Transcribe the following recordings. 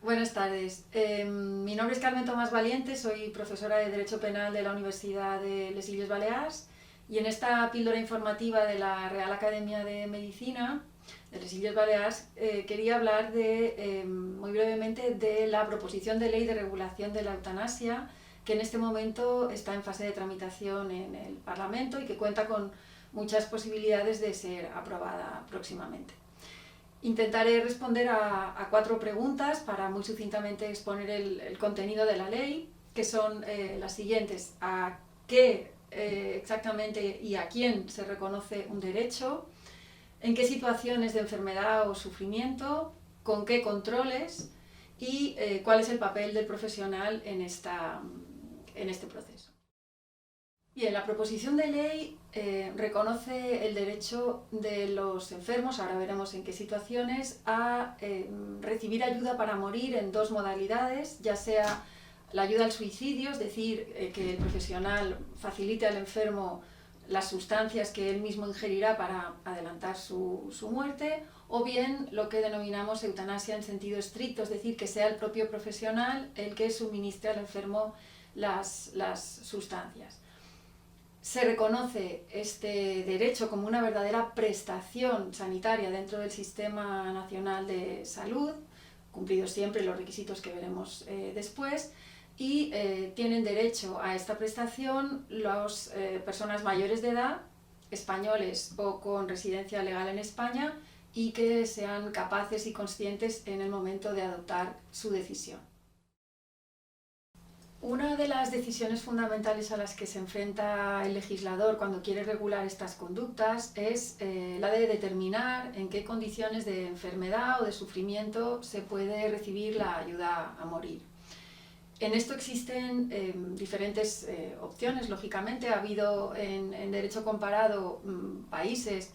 Buenas tardes. Mi nombre es Carmen Tomás Valiente, soy profesora de Derecho Penal de la Universidad de les Illes Balears y en esta píldora informativa de la Real Academia de Medicina de les Illes Balears quería hablar muy brevemente de la proposición de ley de regulación de la eutanasia que en este momento está en fase de tramitación en el Parlamento y que cuenta con muchas posibilidades de ser aprobada próximamente. Intentaré responder a 4 preguntas para muy sucintamente exponer el contenido de la ley, que son las siguientes: ¿a qué exactamente y a quién se reconoce un derecho? ¿En qué situaciones de enfermedad o sufrimiento? ¿Con qué controles? ¿Y cuál es el papel del profesional en este proceso? Bien, la proposición de ley reconoce el derecho de los enfermos, ahora veremos en qué situaciones, a recibir ayuda para morir en 2 modalidades, ya sea la ayuda al suicidio, es decir, que el profesional facilite al enfermo las sustancias que él mismo ingerirá para adelantar su muerte, o bien lo que denominamos eutanasia en sentido estricto, es decir, que sea el propio profesional el que suministre al enfermo las sustancias. Se reconoce este derecho como una verdadera prestación sanitaria dentro del Sistema Nacional de Salud, cumplidos siempre los requisitos que veremos después, y tienen derecho a esta prestación las personas mayores de edad, españoles o con residencia legal en España, y que sean capaces y conscientes en el momento de adoptar su decisión. Una de las decisiones fundamentales a las que se enfrenta el legislador cuando quiere regular estas conductas es la de determinar en qué condiciones de enfermedad o de sufrimiento se puede recibir la ayuda a morir. En esto existen diferentes opciones, lógicamente. Ha habido en derecho comparado países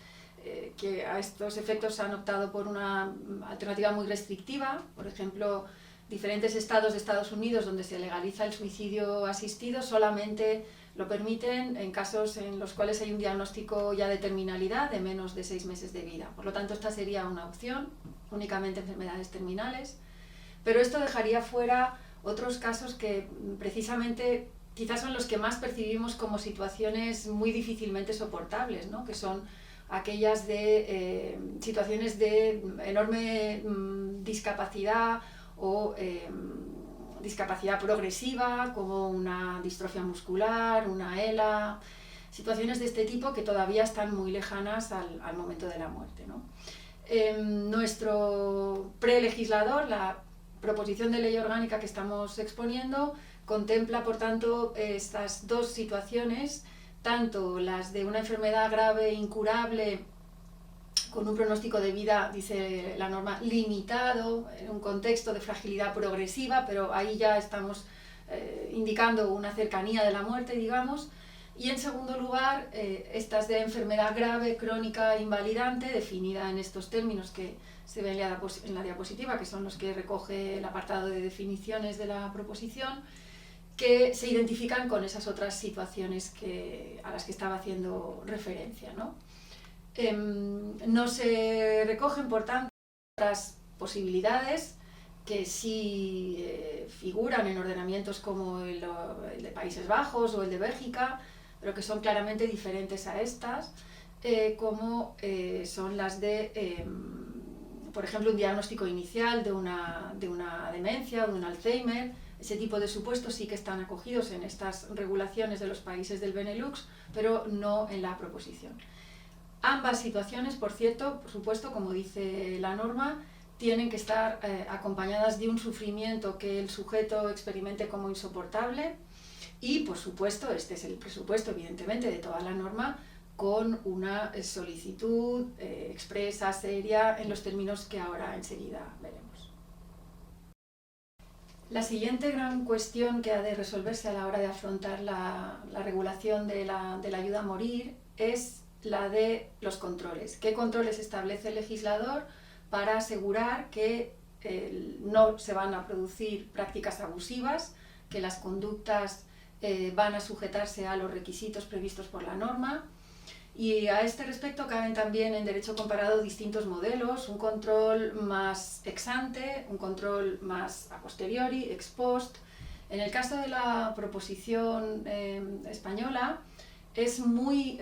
que a estos efectos han optado por una alternativa muy restrictiva, por ejemplo, diferentes estados de Estados Unidos donde se legaliza el suicidio asistido solamente lo permiten en casos en los cuales hay un diagnóstico ya de terminalidad de menos de 6 meses de vida. Por lo tanto, esta sería una opción, únicamente enfermedades terminales, pero esto dejaría fuera otros casos que precisamente quizás son los que más percibimos como situaciones muy difícilmente soportables, ¿no? Que son aquellas de situaciones de enorme discapacidad o discapacidad progresiva, como una distrofia muscular, una ELA, situaciones de este tipo que todavía están muy lejanas al momento de la muerte, ¿no? Nuestro prelegislador, la proposición de ley orgánica que estamos exponiendo, contempla, por tanto, estas 2 situaciones, tanto las de una enfermedad grave e incurable con un pronóstico de vida, dice la norma, limitado, en un contexto de fragilidad progresiva, pero ahí ya estamos indicando una cercanía de la muerte, digamos. Y en segundo lugar, estas de enfermedad grave, crónica, invalidante, definida en estos términos que se ven en la diapositiva, que son los que recoge el apartado de definiciones de la proposición, que se identifican con esas otras situaciones a las que estaba haciendo referencia, ¿no? No se recogen, por tanto, otras posibilidades que sí figuran en ordenamientos como el de Países Bajos o el de Bélgica, pero que son claramente diferentes a estas, como son las de, por ejemplo, un diagnóstico inicial de una demencia o de un Alzheimer. Ese tipo de supuestos sí que están acogidos en estas regulaciones de los países del Benelux, pero no en la proposición. Ambas situaciones, por cierto, por supuesto, como dice la norma, tienen que estar acompañadas de un sufrimiento que el sujeto experimente como insoportable y, por supuesto, este es el presupuesto, evidentemente, de toda la norma, con una solicitud expresa, seria, en los términos que ahora enseguida veremos. La siguiente gran cuestión que ha de resolverse a la hora de afrontar la regulación de la ayuda a morir es la de los controles. ¿Qué controles establece el legislador para asegurar que no se van a producir prácticas abusivas, que las conductas van a sujetarse a los requisitos previstos por la norma, Y a este respecto caben también en derecho comparado distintos modelos, un control más ex ante, un control más a posteriori, ex post. En el caso de la proposición española, es muy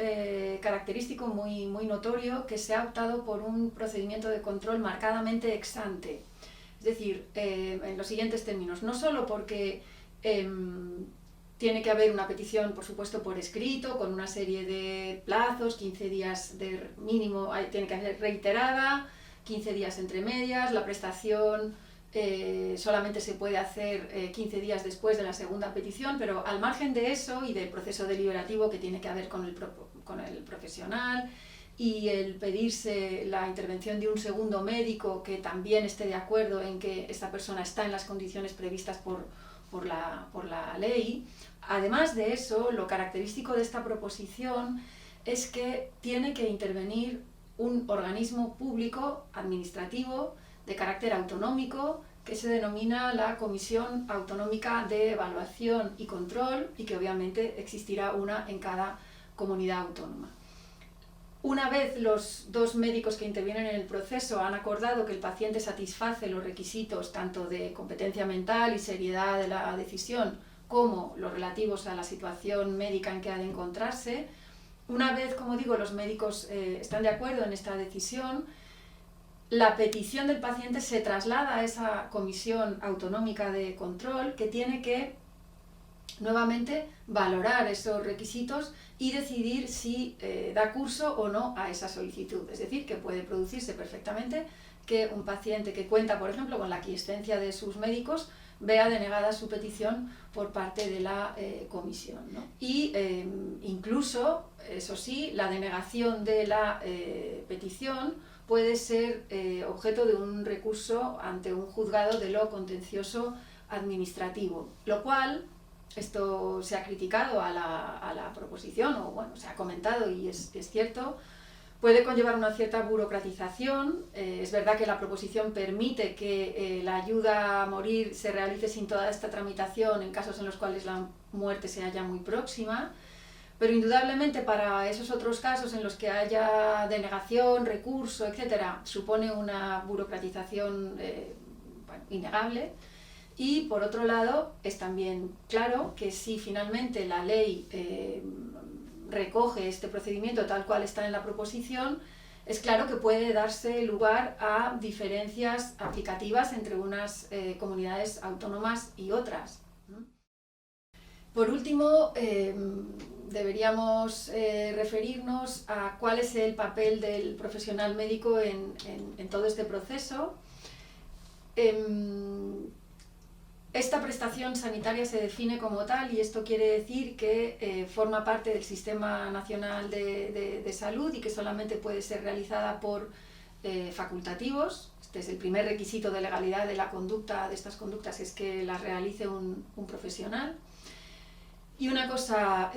característico, muy notorio que se ha optado por un procedimiento de control marcadamente ex ante. Es decir, en los siguientes términos, no solo porque tiene que haber una petición, por supuesto, por escrito, con una serie de plazos, 15 días de mínimo, tiene que ser reiterada, 15 días entre medias, la prestación solamente se puede hacer 15 días después de la segunda petición, pero al margen de eso y del proceso deliberativo que tiene que haber con el profesional y el pedirse la intervención de un segundo médico que también esté de acuerdo en que esta persona está en las condiciones previstas por la ley. Además de eso, lo característico de esta proposición es que tiene que intervenir un organismo público administrativo de carácter autonómico que se denomina la Comisión Autonómica de Evaluación y Control y que obviamente existirá una en cada comunidad autónoma. Una vez los dos médicos que intervienen en el proceso han acordado que el paciente satisface los requisitos tanto de competencia mental y seriedad de la decisión como los relativos a la situación médica en que ha de encontrarse, una vez, como digo, los médicos están de acuerdo en esta decisión, la petición del paciente se traslada a esa comisión autonómica de control que tiene que nuevamente valorar esos requisitos y decidir si da curso o no a esa solicitud. Es decir, que puede producirse perfectamente que un paciente que cuenta, por ejemplo, con la aquiescencia de sus médicos vea denegada su petición por parte de la comisión, ¿no? Y incluso, eso sí, la denegación de la petición puede ser objeto de un recurso ante un juzgado de lo contencioso administrativo, lo cual, esto se ha criticado a la proposición, o bueno, se ha comentado y es cierto, puede conllevar una cierta burocratización. Es verdad que la proposición permite que la ayuda a morir se realice sin toda esta tramitación en casos en los cuales la muerte se halla muy próxima, pero indudablemente para esos otros casos en los que haya denegación, recurso, etc., supone una burocratización innegable. Y por otro lado, es también claro que si finalmente la ley recoge este procedimiento tal cual está en la proposición, es claro que puede darse lugar a diferencias aplicativas entre unas comunidades autónomas y otras. Por último, deberíamos referirnos a cuál es el papel del profesional médico en todo este proceso. Esta prestación sanitaria se define como tal y esto quiere decir que forma parte del Sistema Nacional de Salud y que solamente puede ser realizada por facultativos. Este es el primer requisito de legalidad de la conducta, de estas conductas, es que las realice un profesional. Y una cosa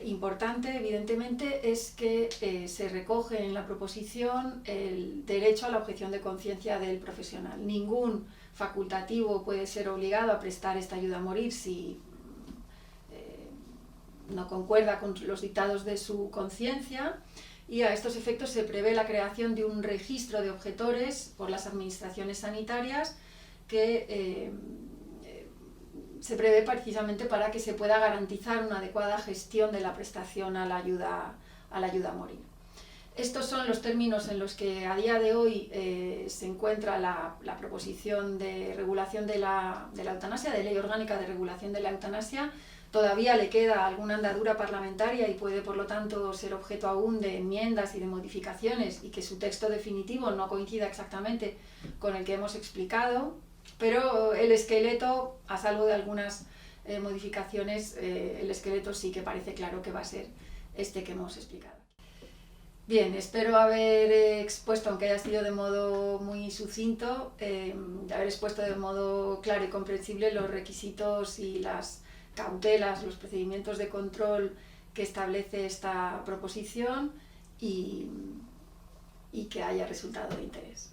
importante, evidentemente, es que se recoge en la proposición el derecho a la objeción de conciencia del profesional. Ningún facultativo puede ser obligado a prestar esta ayuda a morir si no concuerda con los dictados de su conciencia, y a estos efectos se prevé la creación de un registro de objetores por las administraciones sanitarias que se prevé precisamente para que se pueda garantizar una adecuada gestión de la prestación a la ayuda a morir. Estos son los términos en los que a día de hoy se encuentra la proposición de regulación de la eutanasia, de ley orgánica de regulación de la eutanasia. Todavía le queda alguna andadura parlamentaria y puede, por lo tanto, ser objeto aún de enmiendas y de modificaciones y que su texto definitivo no coincida exactamente con el que hemos explicado, pero el esqueleto, a salvo de algunas modificaciones, el esqueleto sí que parece claro que va a ser este que hemos explicado. Bien, espero haber expuesto, aunque haya sido de modo muy sucinto, haber expuesto de modo claro y comprensible los requisitos y las cautelas, los procedimientos de control que establece esta proposición y que haya resultado de interés.